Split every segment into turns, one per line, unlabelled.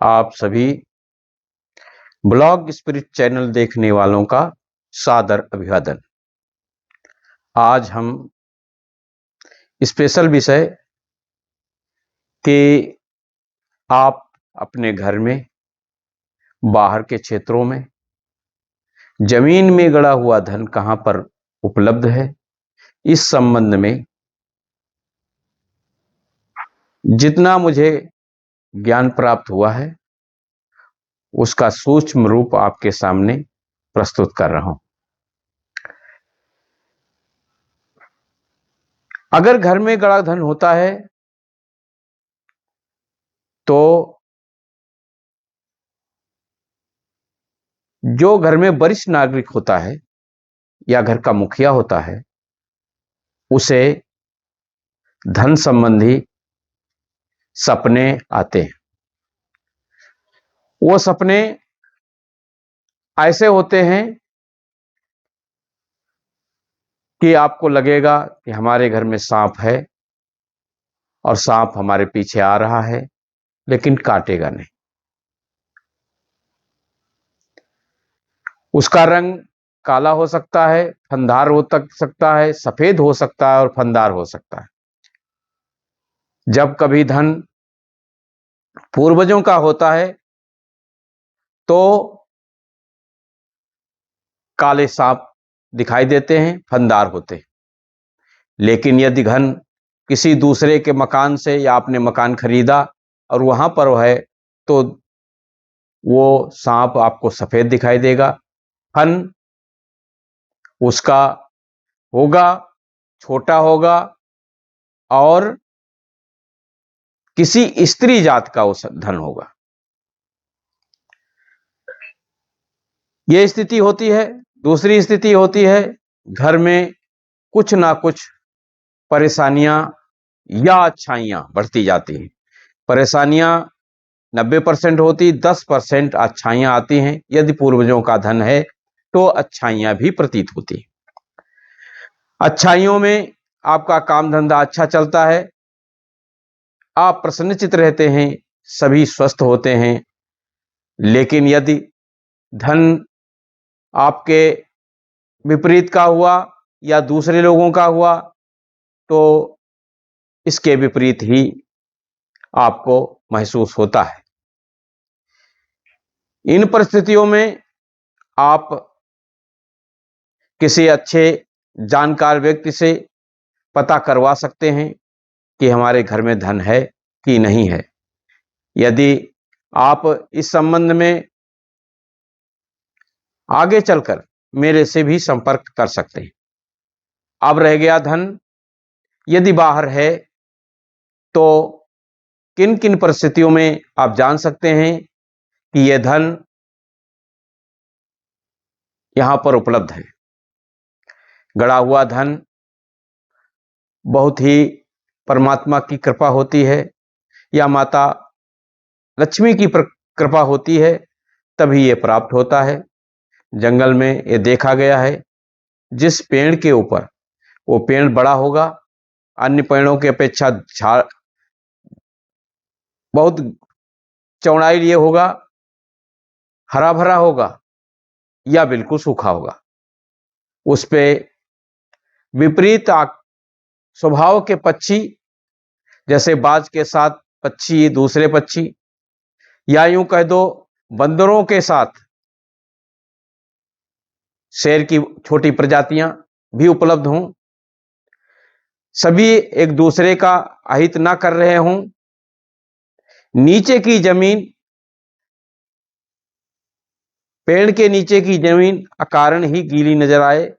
आप सभी blog spirit channel देखने वालों का सादर अभिवादन। आज हम स्पेशल विषय कि आप अपने घर में, बाहर के क्षेत्रों में, जमीन में गड़ा हुआ धन कहां पर उपलब्ध है, इस संबंध में जितना मुझे ज्ञान प्राप्त हुआ है उसका सूक्ष्म रूप आपके सामने प्रस्तुत कर रहा हूं। अगर घर में गड़ा धन होता है तो जो घर में वरिष्ठ नागरिक होता है या घर का मुखिया होता है उसे धन संबंधी सपने आते हैं। वो सपने ऐसे होते हैं कि आपको लगेगा कि हमारे घर में सांप है और सांप हमारे पीछे आ रहा है, लेकिन काटेगा नहीं। उसका रंग काला हो सकता है, फनदार हो सकता है, सफेद हो सकता है और फनदार हो सकता है। जब कभी धन पूर्वजों का होता है तो काले सांप दिखाई देते हैं, फनदार होते हैं। लेकिन यदि धन किसी दूसरे के मकान से या आपने मकान खरीदा और वहां पर है तो वो सांप आपको सफेद दिखाई देगा। फन उसका होगा, छोटा होगा और किसी स्त्री जात का उस धन होगा। यह स्थिति होती है। दूसरी स्थिति होती है घर में कुछ ना कुछ परेशानियां या अच्छाइयां बढ़ती जाती हैं। परेशानियां 90% होती, 10% अच्छाइयां आती हैं। यदि पूर्वजों का धन है तो अच्छाइयां भी प्रतीत होती हैं। अच्छाइयों में आपका काम धंधा अच्छा चलता है, आप प्रसन्नचित रहते हैं, सभी स्वस्थ होते हैं। लेकिन यदि धन आपके विपरीत का हुआ या दूसरे लोगों का हुआ तो इसके विपरीत ही आपको महसूस होता है। इन परिस्थितियों में आप किसी अच्छे जानकार व्यक्ति से पता करवा सकते हैं कि हमारे घर में धन है कि नहीं है। यदि आप इस संबंध में आगे चलकर मेरे से भी संपर्क कर सकते हैं। अब रह गया धन यदि बाहर है तो किन किन परिस्थितियों में आप जान सकते हैं कि यह धन यहां पर उपलब्ध है। गड़ा हुआ धन बहुत ही परमात्मा की कृपा होती है या माता लक्ष्मी की कृपा होती है, तभी ये प्राप्त होता है। जंगल में ये देखा गया है, जिस पेड़ के ऊपर वो पेड़ बड़ा होगा, अन्य पेड़ों की अपेक्षा झाड़ बहुत चौड़ाई लिए होगा, हरा भरा होगा या बिल्कुल सूखा होगा। उस पे विपरीत स्वभाव के पक्षी, जैसे बाज के साथ पक्षी, दूसरे पक्षी, या यूं कह दो बंदरों के साथ शेर की छोटी प्रजातियां भी उपलब्ध हों, सभी एक दूसरे का अहित ना कर रहे हों, नीचे की जमीन, पेड़ के नीचे की जमीन अकारण ही गीली नजर आए,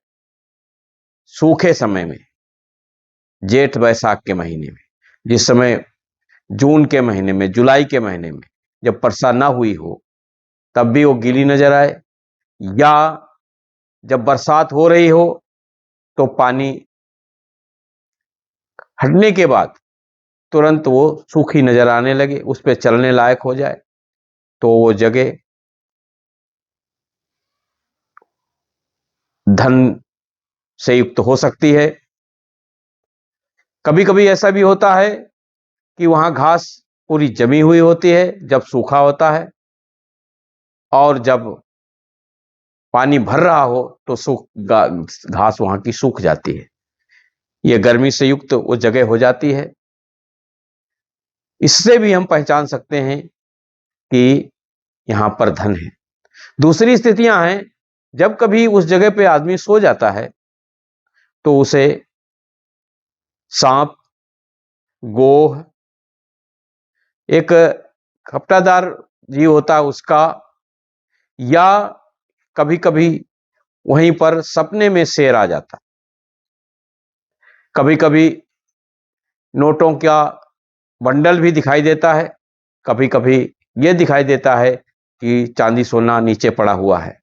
सूखे समय में, जेठ बैसाख के महीने में, जिस समय जून के महीने में, जुलाई के महीने में जब वर्षा ना हुई हो तब भी वो गीली नजर आए, या जब बरसात हो रही हो तो पानी हटने के बाद तुरंत वो सूखी नजर आने लगे, उस पर चलने लायक हो जाए, तो वो जगह धन से युक्त हो सकती है। कभी कभी ऐसा भी होता है कि वहां घास पूरी जमी हुई होती है जब सूखा होता है, और जब पानी भर रहा हो तो घास वहां की सूख जाती है। यह गर्मी से युक्त वो जगह हो जाती है। इससे भी हम पहचान सकते हैं कि यहां पर धन है। दूसरी स्थितियां हैं, जब कभी उस जगह पे आदमी सो जाता है तो उसे सांप, गोह, एक खपटादार जीव होता है उसका, या कभी कभी वहीं पर सपने में शेर आ जाता। कभी कभी नोटों का बंडल भी दिखाई देता है, कभी कभी यह दिखाई देता है कि चांदी सोना नीचे पड़ा हुआ है।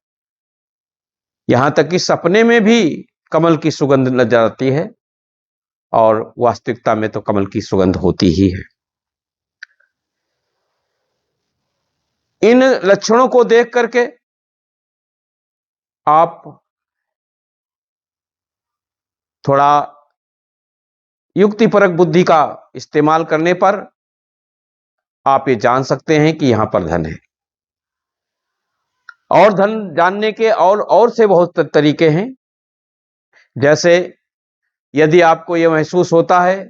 यहां तक कि सपने में भी कमल की सुगंध नजर आती है, और वास्तविकता में तो कमल की सुगंध होती ही है। इन लक्षणों को देख करके आप थोड़ा युक्तिपरक बुद्धि का इस्तेमाल करने पर आप ये जान सकते हैं कि यहां पर धन है। और धन जानने के और से बहुत तरीके हैं। जैसे यदि आपको यह महसूस होता है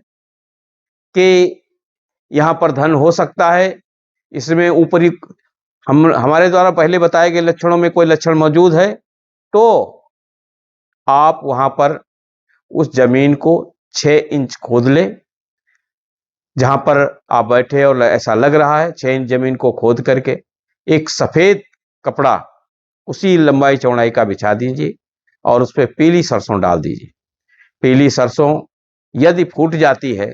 कि यहां पर धन हो सकता है, इसमें ऊपरी हमारे द्वारा पहले बताए गए लक्षणों में कोई लक्षण मौजूद है, तो आप वहां पर उस जमीन को 6 इंच खोद ले, जहां पर आप बैठे और ऐसा लग रहा है। 6 इंच जमीन को खोद करके एक सफेद कपड़ा उसी लंबाई चौड़ाई का बिछा दीजिए और उस पर पीली सरसों डाल दीजिए। पीली सरसों यदि फूट जाती है,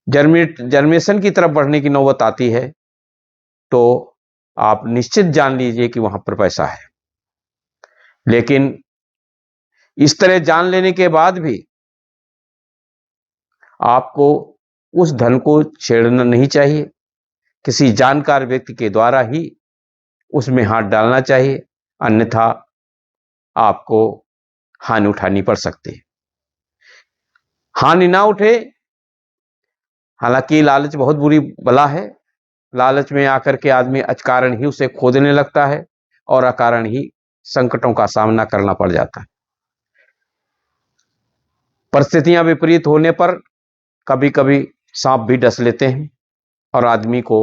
जर्मेशन की तरफ बढ़ने की नौबत आती है, तो आप निश्चित जान लीजिए कि वहां पर पैसा है। लेकिन इस तरह जान लेने के बाद भी आपको उस धन को छेड़ना नहीं चाहिए। किसी जानकार व्यक्ति के द्वारा ही उसमें हाथ डालना चाहिए, अन्यथा आपको हानि उठानी पड़ सकती है। हानि ना उठे, हालांकि लालच बहुत बुरी बला है। लालच में आकर के आदमी अकारण ही उसे खोदने लगता है और अकारण ही संकटों का सामना करना पड़ जाता है। परिस्थितियां विपरीत होने पर कभी कभी सांप भी डस लेते हैं और आदमी को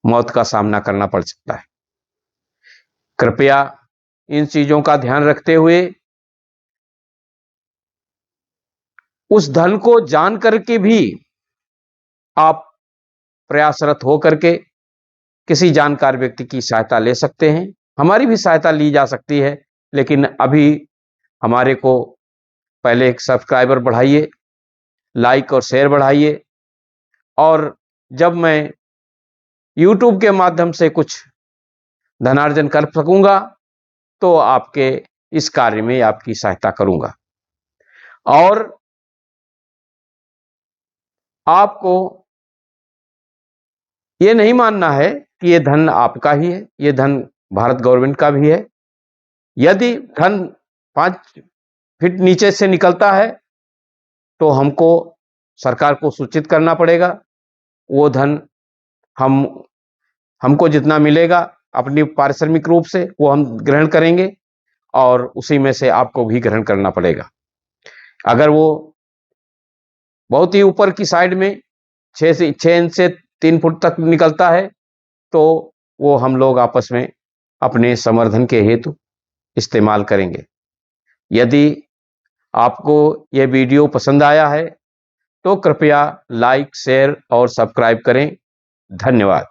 मौत का सामना करना पड़ सकता है। कृपया इन चीजों का ध्यान रखते हुए उस धन को जान करके भी आप प्रयासरत हो करके किसी जानकार व्यक्ति की सहायता ले सकते हैं। हमारी भी सहायता ली जा सकती है, लेकिन अभी हमारे को पहले एक सब्सक्राइबर बढ़ाइए, लाइक और शेयर बढ़ाइए, और जब मैं YouTube के माध्यम से कुछ धनार्जन कर सकूंगा तो आपके इस कार्य में आपकी सहायता करूंगा। और आपको यह नहीं मानना है कि यह धन आपका ही है, यह धन भारत गवर्नमेंट का भी है। यदि धन 5 फीट नीचे से निकलता है तो हमको सरकार को सूचित करना पड़ेगा। वो धन हमको जितना मिलेगा अपनी पारिश्रमिक रूप से वो हम ग्रहण करेंगे, और उसी में से आपको भी ग्रहण करना पड़ेगा। अगर वो बहुत ही ऊपर की साइड में 6 इंच से 3 फुट तक निकलता है, तो वो हम लोग आपस में अपने संवर्धन के हेतु इस्तेमाल करेंगे। यदि आपको यह वीडियो पसंद आया है तो कृपया लाइक, शेयर और सब्सक्राइब करें। धन्यवाद।